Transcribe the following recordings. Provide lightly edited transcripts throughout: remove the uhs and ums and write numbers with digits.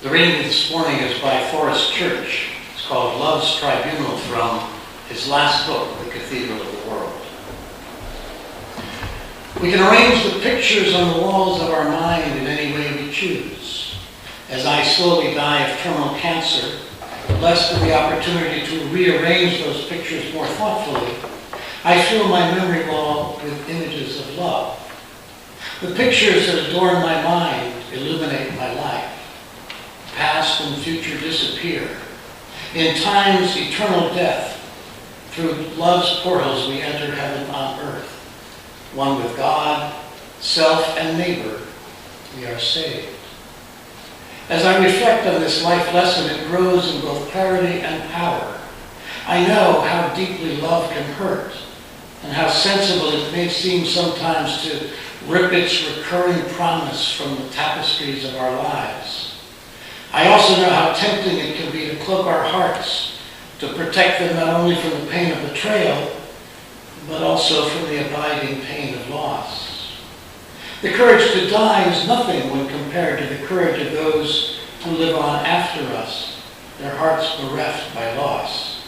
The reading this morning is by Forrest Church. It's called Love's Tribunal, from his last book, The Cathedral of the World. We can arrange the pictures on the walls of our mind in any way we choose. As I slowly die of terminal cancer, blessed with the opportunity to rearrange those pictures more thoughtfully, I fill my memory wall with images of love. The pictures that adorn my mind illuminate my life. Past and future disappear. In time's eternal death, through love's portals we enter heaven on earth. One with God, self, and neighbor, we are saved. As I reflect on this life lesson, it grows in both clarity and power. I know how deeply love can hurt, and how sensible it may seem sometimes to rip its recurring promise from the tapestries of our lives. I also know how tempting it can be to cloak our hearts, to protect them not only from the pain of betrayal, but also from the abiding pain of loss. The courage to die is nothing when compared to the courage of those who live on after us, their hearts bereft by loss.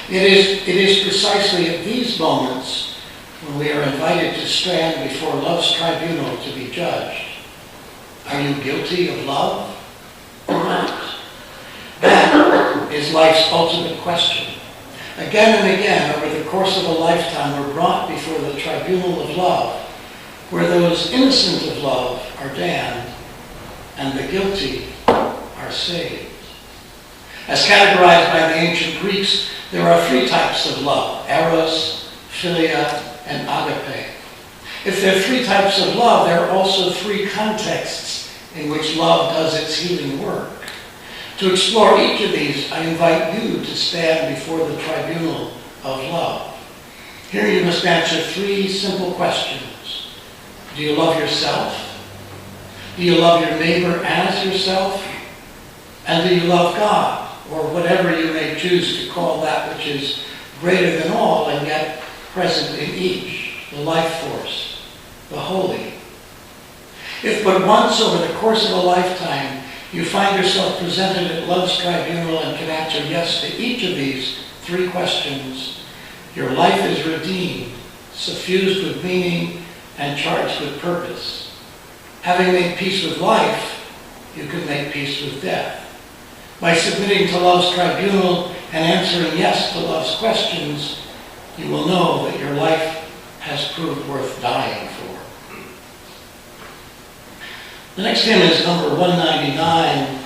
It is precisely at these moments when we are invited to stand before love's tribunal to be judged. Are you guilty of love or not? That is life's ultimate question. Again and again, over the course of a lifetime, we're brought before the tribunal of love, where those innocent of love are damned and the guilty are saved. As categorized by the ancient Greeks, there are three types of love: eros, philia, and agape. If there are three types of love, there are also three contexts in which love does its healing work. To explore each of these, I invite you to stand before the tribunal of love. Here you must answer three simple questions. Do you love yourself? Do you love your neighbor as yourself? And do you love God, or whatever you may choose to call that which is greater than all and yet present in each, the life force, the holy? If but once over the course of a lifetime you find yourself presented at love's tribunal and can answer yes to each of these three questions, your life is redeemed, suffused with meaning, and charged with purpose. Having made peace with life, you can make peace with death. By submitting to love's tribunal and answering yes to love's questions, you will know that your life has proved worth dying for. The next hymn is number 199,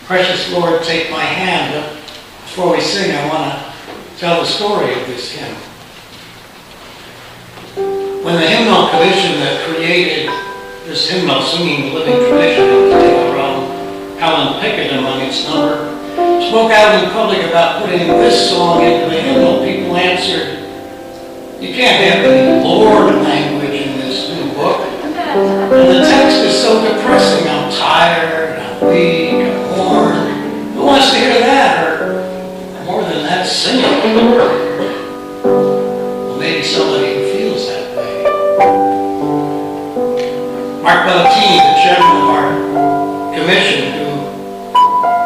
Precious Lord, Take My Hand. But before we sing, I want to tell the story of this hymn. When the hymnal commission that created this hymnal, Singing the Living Tradition, and today our own Helen Pickett among its number, spoke out in public about putting this song into the hymnal, people answered, "You can't have any Lord language in this new book. And the text is so depressing. I'm tired, I'm weak, I'm worn. Who wants to hear that? Or more than that, sing it." Well, maybe somebody who feels that way. Mark Bellatini, the chairman of our commission, who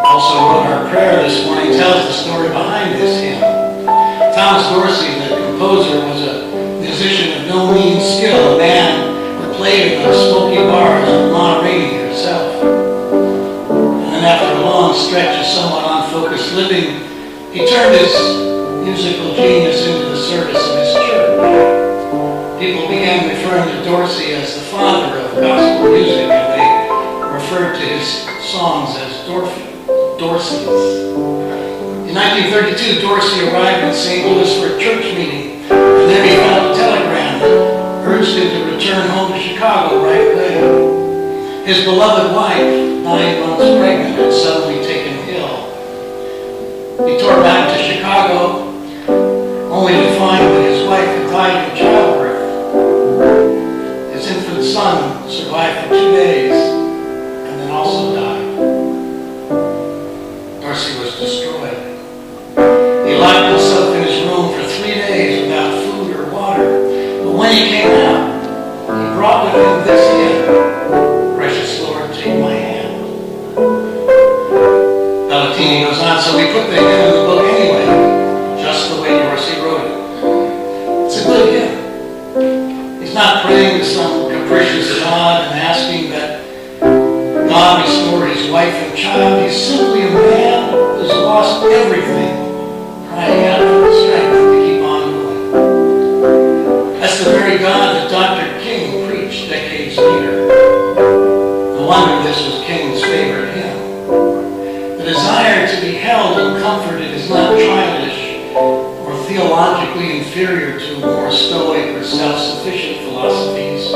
also wrote our prayer this morning, tells the story behind this hymn. Thomas Dorsey, the composer, was a musician of no mean skill, a man who played in the smoky bars of Monterey herself. And then after a long stretch of somewhat unfocused living, he turned his musical genius into the service of his church. People began referring to Dorsey as the father of gospel music, and they referred to his songs as Dorseys. In 1932, Dorsey arrived in St. Louis for a church meeting, and there he found a telegram that urged him to return home to Chicago right away. His beloved wife, 9 months pregnant, had suddenly taken ill. He tore back to Chicago, only to find that his wife had died in childbirth. His infant son survived for 2 days, and then also died. Dorsey was destroyed. He locked himself in his room for 3 days without food or water. But when he came out, he brought with him this hymn, Precious Lord, Take My Hand. he goes on, so we put the hymn in the book anyway, just the way Dorsey wrote it. It's a good hymn. He's not praying to some capricious God and asking that God restore his wife and child. He's simply a man who's lost everything, crying out for the strength to keep on going. That's the very God that Dr. King preached decades later. No wonder this was King's favorite hymn. The desire to be held and comforted is not childish or theologically inferior to more stoic or self-sufficient philosophies.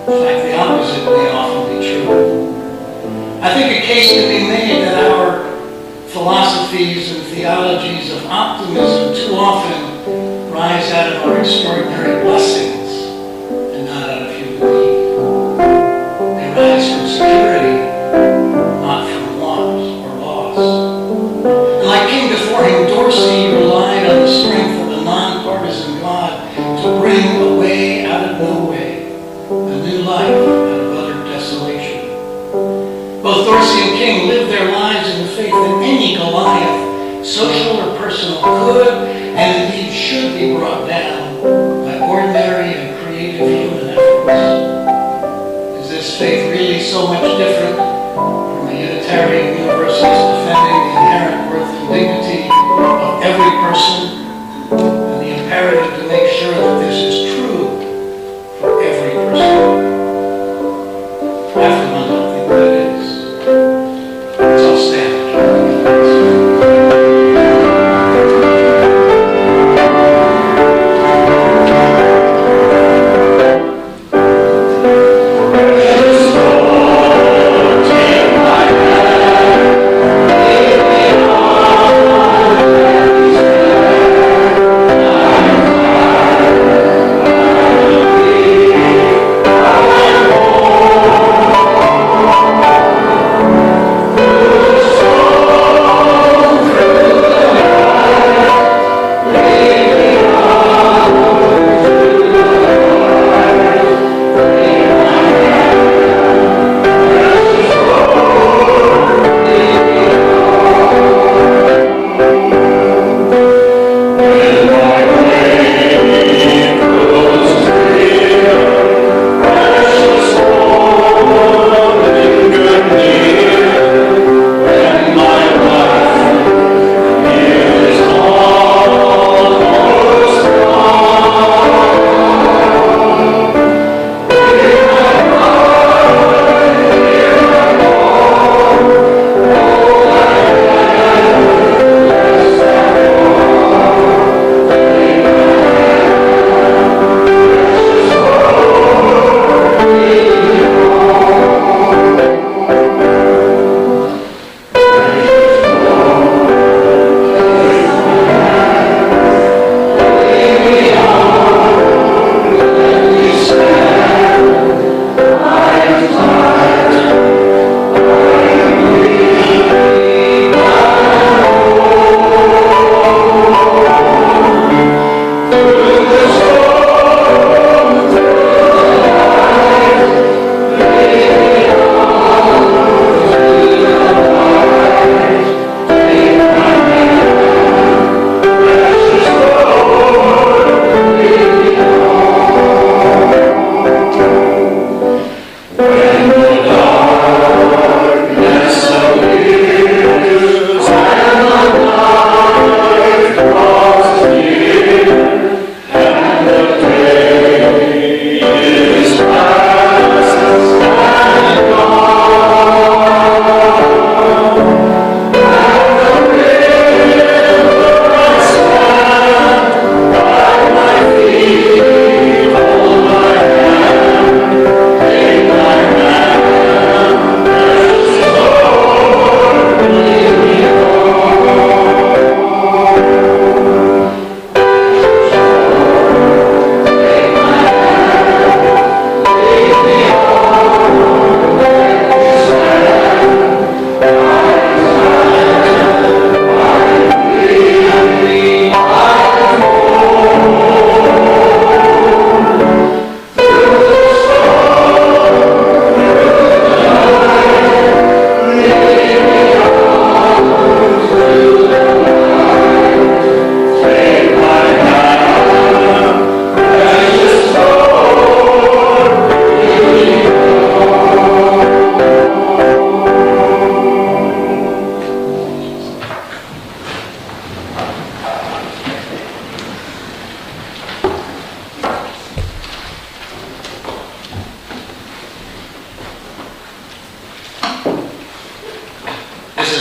In fact, the opposite may often be true. I think a case can be made that our philosophies and theologies of optimism too often rise out of our extraordinary blessings and not out of human need. They rise from security, not from want or loss. And like King before him, Dorsey relied on the strength of a nonpartisan God to bring a way out of no way, a new life out of utter desolation. Both Dorsey and King lived their lives in the faith that any Goliath, social or personal, could and indeed should be brought down by ordinary and creative human efforts. Is this faith really so much different from a Unitarian Universalist defending the inherent worth and dignity of every person and the imperative to make sure that this is true for every person? I, for one, don't think that it is. Let's all stand. Precious Lord.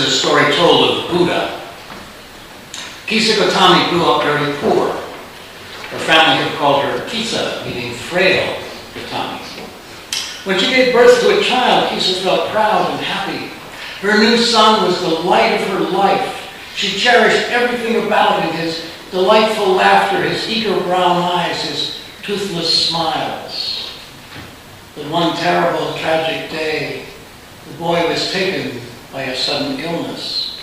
is a story told of Buddha. Kisa Gotami grew up very poor. Her family had called her Kisa, meaning frail Gotami. When she gave birth to a child, Kisa felt proud and happy. Her new son was the light of her life. She cherished everything about him, his delightful laughter, his eager brown eyes, his toothless smiles. But one terrible, tragic day, the boy was taken by a sudden illness.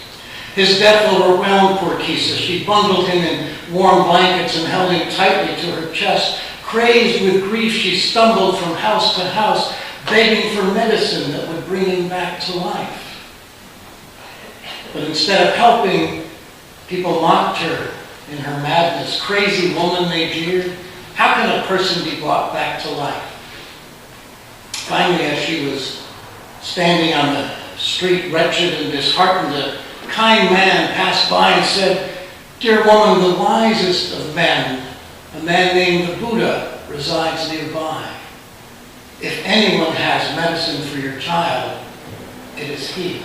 His death overwhelmed poor Kisa. She bundled him in warm blankets and held him tightly to her chest. Crazed with grief, she stumbled from house to house, begging for medicine that would bring him back to life. But instead of helping, people mocked her in her madness. Crazy woman, they jeered. How can a person be brought back to life? Finally, as she was standing on the street, wretched and disheartened, a kind man passed by and said, "Dear woman, the wisest of men, a man named the Buddha, resides nearby. If anyone has medicine for your child, it is he."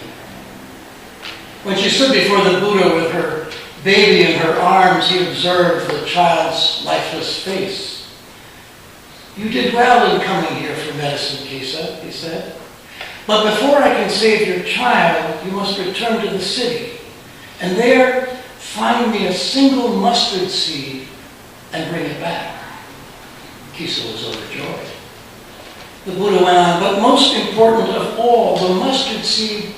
When she stood before the Buddha with her baby in her arms, he observed the child's lifeless face. "You did well in coming here for medicine, Kisa," he said. "But before I can save your child, you must return to the city, and there find me a single mustard seed and bring it back." Kisa was overjoyed. The Buddha went on, "But most important of all, the mustard seed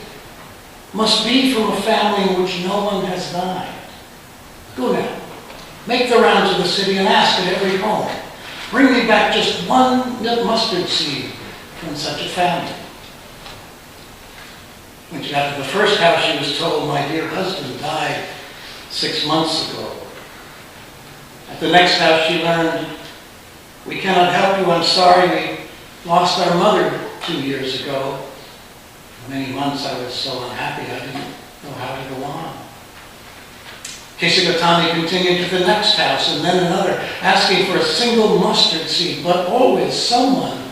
must be from a family in which no one has died. Go now, make the round to the city and ask at every home. Bring me back just one mustard seed from such a family." When she got to the first house, she was told, "My dear husband died 6 months ago." At the next house, she learned, "We cannot help you, I'm sorry, we lost our mother 2 years ago. For many months I was so unhappy I didn't know how to go on." Kisa Gotami continued to the next house and then another, asking for a single mustard seed, but always someone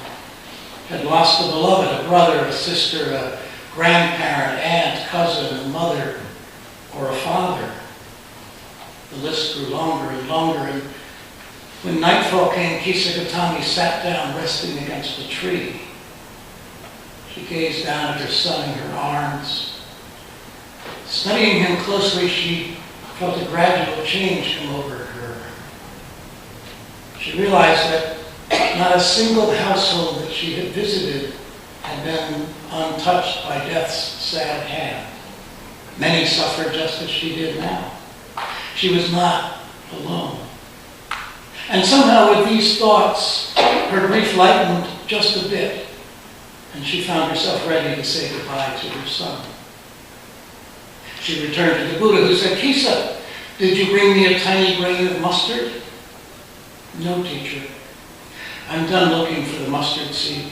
had lost a beloved, a brother, a sister, a grandparent, aunt, cousin, a mother, or a father. The list grew longer and longer, and when nightfall came, Kisa Gotami sat down, resting against a tree. She gazed down at her son in her arms. Studying him closely, she felt a gradual change come over her. She realized that not a single household that she had visited had been untouched by death's sad hand. Many suffered just as she did now. She was not alone. And somehow with these thoughts, her grief lightened just a bit, and she found herself ready to say goodbye to her son. She returned to the Buddha, who said, "Kisa, did you bring me a tiny grain of mustard?" "No, teacher. I'm done looking for the mustard seed.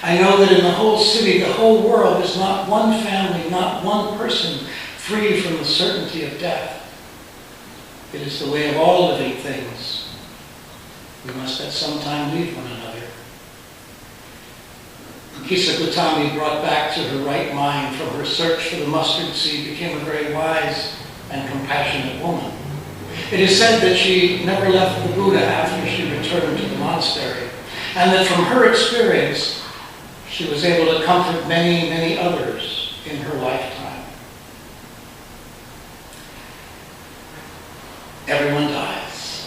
I know that in the whole city, the whole world, is not one family, not one person free from the certainty of death. It is the way of all living things. We must at some time leave one another." Kisa Gotami, brought back to her right mind from her search for the mustard seed, became a very wise and compassionate woman. It is said that she never left the Buddha after she returned to the monastery, and that from her experience, she was able to comfort many, many others in her lifetime. Everyone dies.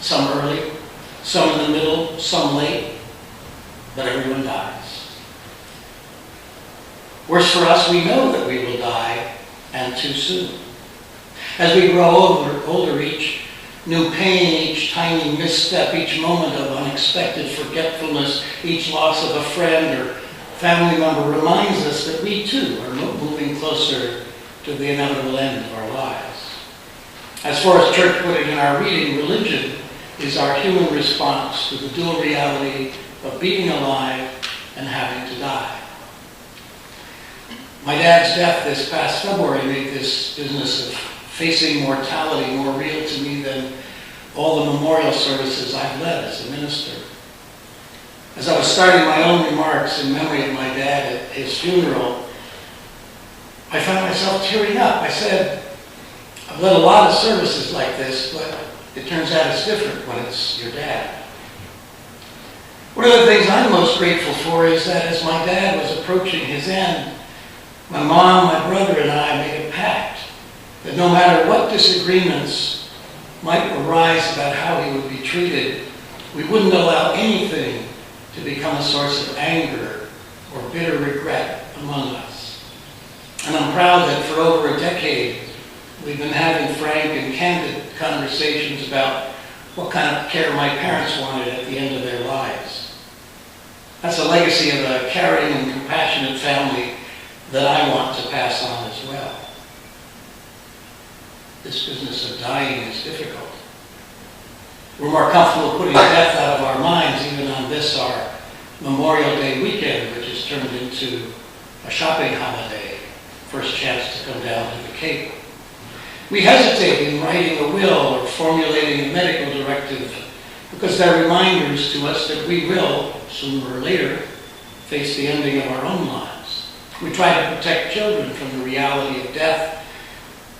Some early, some in the middle, some late, but everyone dies. Worse for us, we know that we will die, and too soon. As we grow older, each new pain, each tiny misstep, each moment of unexpected forgetfulness, each loss of a friend or family member reminds us that we too are moving closer to the inevitable end of our lives. As far as Church put it in our reading, religion is our human response to the dual reality of being alive and having to die. My dad's death this past February made this business of facing mortality more real to me than all the memorial services I've led as a minister. As I was starting my own remarks in memory of my dad at his funeral, I found myself tearing up. I said, I've led a lot of services like this, but it turns out it's different when it's your dad. One of the things I'm most grateful for is that as my dad was approaching his end, my mom, my brother, and I made a pact that no matter what disagreements might arise about how he would be treated, we wouldn't allow anything to become a source of anger or bitter regret among us. And I'm proud that for over a decade, we've been having frank and candid conversations about what kind of care my parents wanted at the end of their lives. That's a legacy of a caring and compassionate family that I want to pass on as well. This business of dying is difficult. We're more comfortable putting death out of our minds even on this, our Memorial Day weekend, which has turned into a shopping holiday, first chance to come down to the Cape. We hesitate in writing a will or formulating a medical directive because they're reminders to us that we will, sooner or later, face the ending of our own lives. We try to protect children from the reality of death.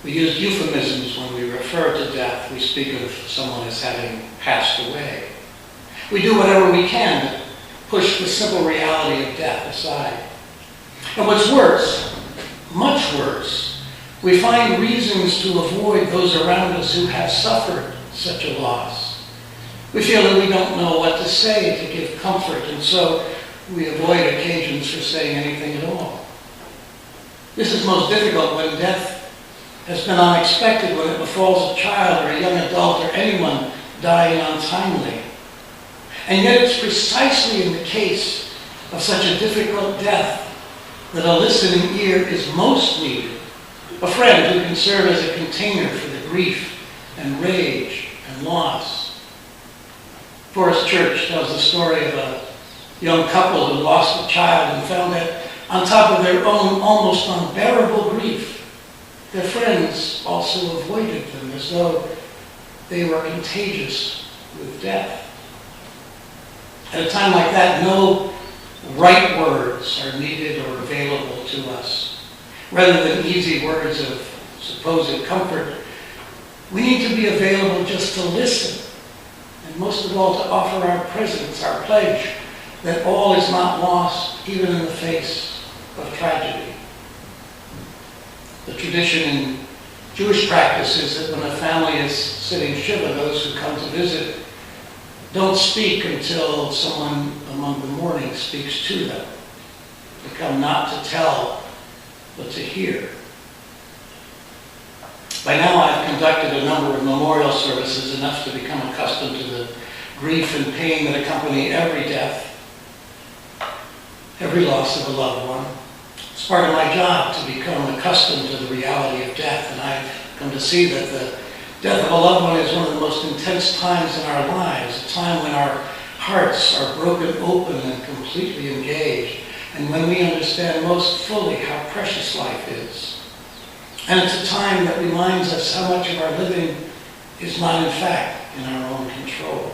We use euphemisms when we refer to death. We speak of someone as having passed away. We do whatever we can to push the simple reality of death aside. And what's worse, much worse, we find reasons to avoid those around us who have suffered such a loss. We feel that we don't know what to say to give comfort, and so we avoid occasions for saying anything at all. This is most difficult when death has been unexpected, when it befalls a child or a young adult or anyone dying untimely. And yet it's precisely in the case of such a difficult death that a listening ear is most needed. A friend who can serve as a container for the grief and rage and loss. Forest Church tells the story of a young couple who lost a child and found that on top of their own almost unbearable grief, their friends also avoided them as though they were contagious with death. At a time like that, no right words are needed or available to us. Rather than easy words of supposed comfort, we need to be available just to listen, and most of all to offer our presence, our pledge that all is not lost, even in the face of tragedy. The tradition in Jewish practice is that when a family is sitting Shiva, those who come to visit don't speak until someone among the mourning speaks to them. They come not to tell, but to hear. By now I've conducted a number of memorial services, enough to become accustomed to the grief and pain that accompany every death, every loss of a loved one. It's part of my job to become accustomed to the reality of death, and I've come to see that the death of a loved one is one of the most intense times in our lives, a time when our hearts are broken open and completely engaged, and when we understand most fully how precious life is. And it's a time that reminds us how much of our living is not in fact in our own control.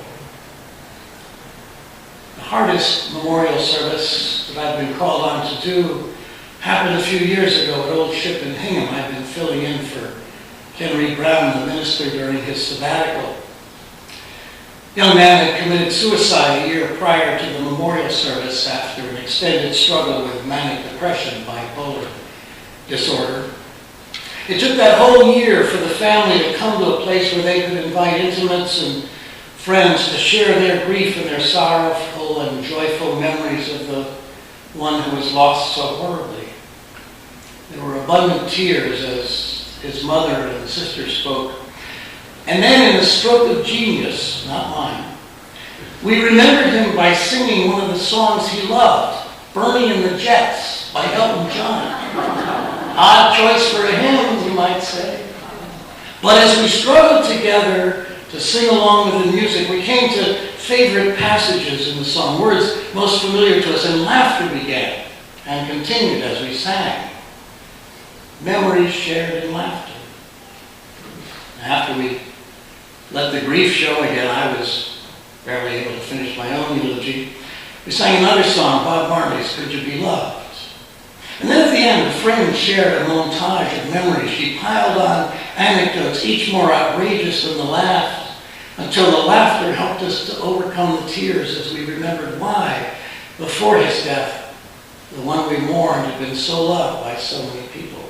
The hardest memorial service that I've been called on to do happened a few years ago at Old Ship in Hingham. I've been filling in for Henry Brown, the minister, during his sabbatical. The young man had committed suicide a year prior to the memorial service after an extended struggle with manic depression, bipolar disorder. It took that whole year for the family to come to a place where they could invite intimates and friends to share their grief and their sorrowful and joyful memories of the one who was lost so horribly. There were abundant tears as his mother and sister spoke. And then in a stroke of genius, not mine, we remembered him by singing one of the songs he loved, Bernie and the Jets by Elton John. Odd choice for a hymn, you might say. But as we struggled together to sing along with the music, we came to favorite passages in the song, words most familiar to us, and laughter began and continued as we sang. Memories shared in laughter. After we let the grief show again, I was barely able to finish my own eulogy. We sang another song, Bob Marley's Could You Be Loved? And then at the end, a friend shared a montage of memories. She piled on anecdotes, each more outrageous than the last, until the laughter helped us to overcome the tears as we remembered why, before his death, the one we mourned had been so loved by so many people.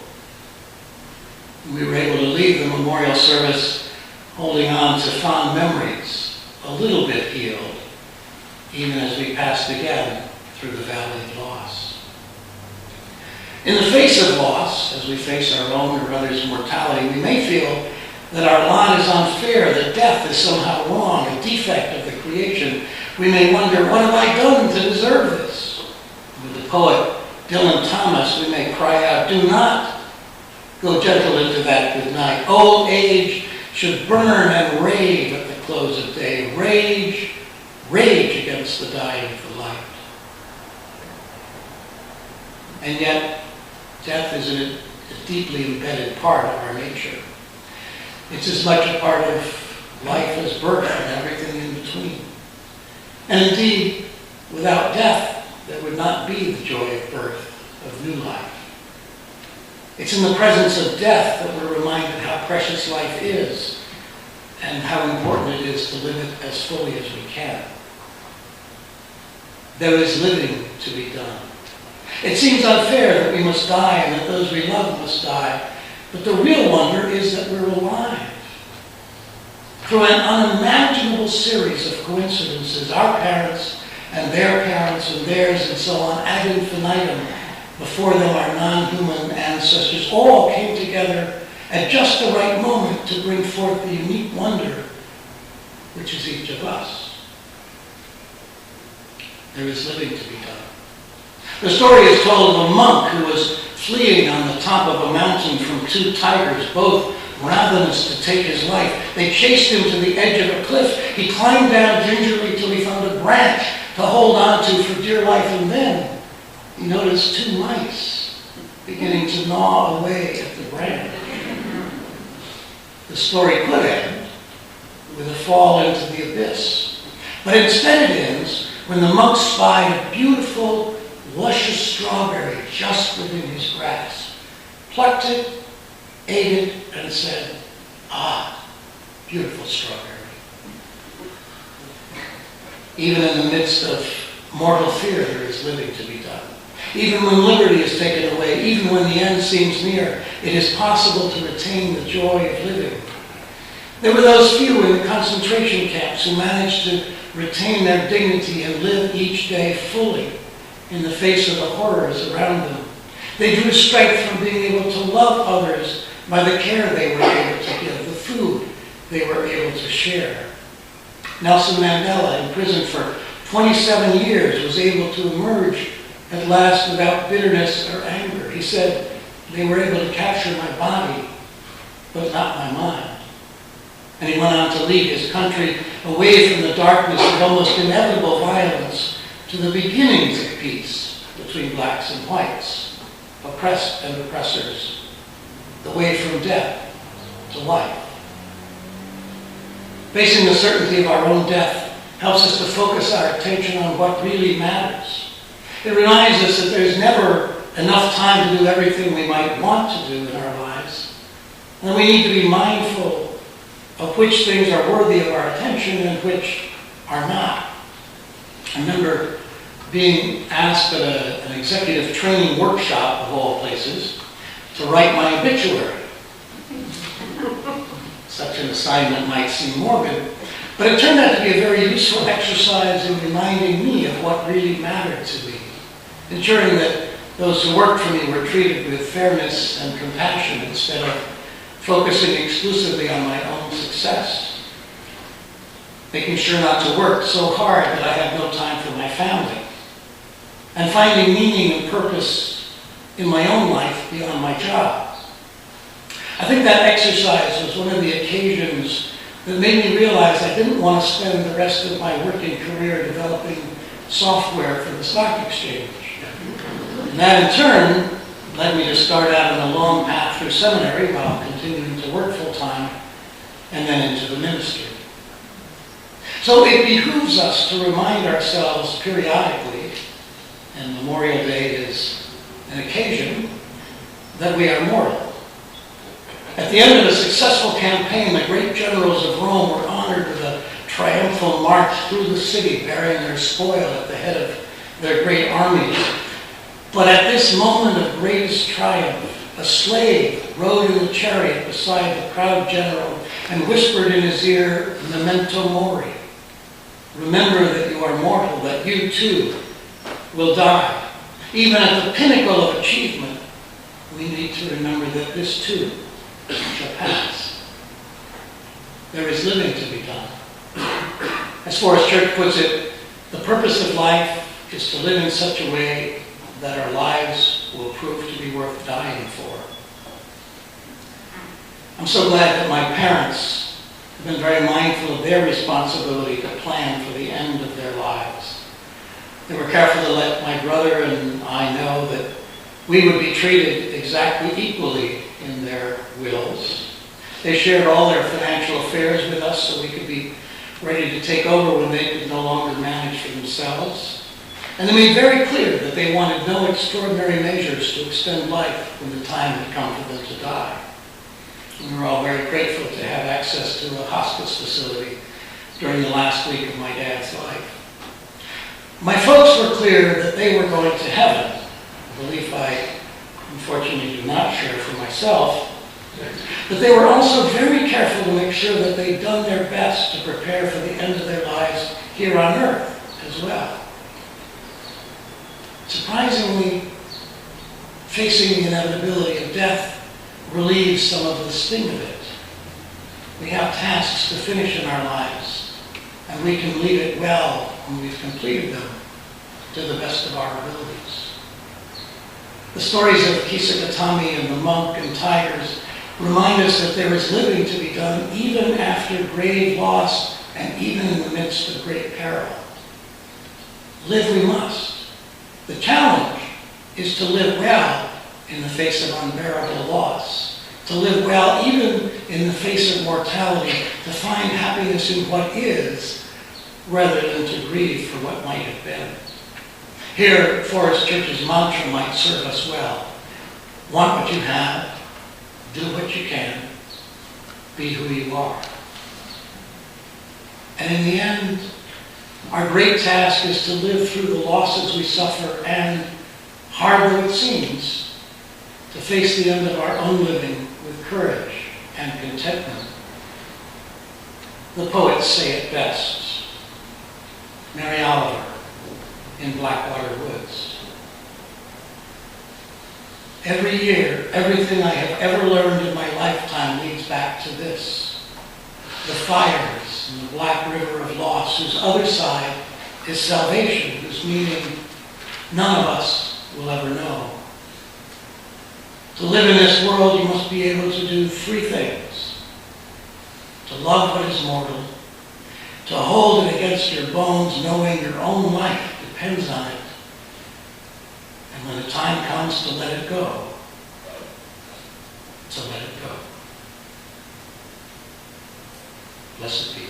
We were able to leave the memorial service holding on to fond memories, a little bit healed, even as we passed again through the valley of loss. In the face of loss, as we face our own or others' mortality, we may feel that our lot is unfair, that death is somehow wrong, a defect of the creation. We may wonder, what have I done to deserve this? With the poet Dylan Thomas, we may cry out, do not go gentle into that good night. Old age should burn and rave at the close of day. Rage, rage against the dying of the light. And yet, death is a deeply embedded part of our nature. It's as much a part of life as birth and everything in between. And indeed, without death, there would not be the joy of birth, of new life. It's in the presence of death that we're reminded how precious life is and how important it is to live it as fully as we can. There is living to be done. It seems unfair that we must die and that those we love must die, but the real wonder is that we're alive. Through an unimaginable series of coincidences, our parents and theirs and so on, ad infinitum, before them our non-human ancestors, all came together at just the right moment to bring forth the unique wonder which is each of us. There is living to be done. The story is told of a monk who was fleeing on the top of a mountain from two tigers, both ravenous to take his life. They chased him to the edge of a cliff. He climbed down gingerly till he found a branch to hold on to for dear life, and then he noticed two mice beginning to gnaw away at the branch. The story could end with a fall into the abyss. But instead it ends when the monk spied a beautiful, luscious strawberry just within his grasp, plucked it, ate it, and said, "Ah, beautiful strawberry." Even in the midst of mortal fear, there is living to be done. Even when liberty is taken away, even when the end seems near, it is possible to retain the joy of living. There were those few in the concentration camps who managed to retain their dignity and live each day fully in the face of the horrors around them. They drew strength from being able to love others by the care they were able to give, the food they were able to share. Nelson Mandela, in prison for 27 years, was able to emerge at last without bitterness or anger. He said, "They were able to capture my body, but not my mind." And he went on to lead his country away from the darkness of almost inevitable violence to the beginnings of peace between blacks and whites, oppressed and oppressors, the way from death to life. Facing the certainty of our own death helps us to focus our attention on what really matters. It reminds us that there's never enough time to do everything we might want to do in our lives, and we need to be mindful of which things are worthy of our attention and which are not. I remember being asked at an executive training workshop, of all places, to write my obituary. Such an assignment might seem morbid, but it turned out to be a very useful exercise in reminding me of what really mattered to me, ensuring that those who worked for me were treated with fairness and compassion instead of focusing exclusively on my own success, making sure not to work so hard that I had no time for my family, and finding meaning and purpose in my own life beyond my job. I think that exercise was one of the occasions that made me realize I didn't want to spend the rest of my working career developing software for the stock exchange. And that in turn led me to start out on a long path through seminary while continuing to work full-time and then into the ministry. So it behooves us to remind ourselves periodically, and Memorial Day is an occasion, that we are mortal. At the end of a successful campaign, the great generals of Rome were honored with a triumphal march through the city, bearing their spoil at the head of their great armies. But at this moment of greatest triumph, a slave rode in the chariot beside the proud general and whispered in his ear, "Memento mori." Remember that you are mortal, that you too will die. Even at the pinnacle of achievement, we need to remember that this too shall pass. There is living to be done. As Forrest Church puts it, the purpose of life is to live in such a way that our lives will prove to be worth dying for. I'm so glad that my parents have been very mindful of their responsibility to plan for the end of their lives. They were careful to let my brother and I know that we would be treated exactly equally in their wills. They shared all their financial affairs with us so we could be ready to take over when they could no longer manage for themselves. And they made very clear that they wanted no extraordinary measures to extend life when the time had come for them to die. And we were all very grateful to have access to a hospice facility during the last week of my dad's life. My folks were clear that they were going to heaven, a belief I unfortunately do not share for myself, but they were also very careful to make sure that they'd done their best to prepare for the end of their lives here on earth as well. Surprisingly, facing the inevitability of death relieves some of the sting of it. We have tasks to finish in our lives, and we can leave it well when we've completed them to the best of our abilities. The stories of Kisakatami and the monk and tigers remind us that there is living to be done even after grave loss and even in the midst of great peril. Live we must. The challenge is to live well in the face of unbearable loss, to live well even in the face of mortality, to find happiness in what is rather than to grieve for what might have been. Here, Forrest Church's mantra might serve us well. Want what you have, do what you can, be who you are. And in the end, our great task is to live through the losses we suffer and, hard though it seems, to face the end of our own living with courage and contentment. The poets say it best. Mary Oliver in Blackwater Woods. Every year, everything I have ever learned in my lifetime leads back to this. The fires and the black river of loss, whose other side is salvation, whose meaning none of us will ever know. To live in this world, you must be able to do three things. To love what is mortal, to hold it against your bones, knowing your own life depends on it, and when the time comes to let it go, to let it go. Blessed be.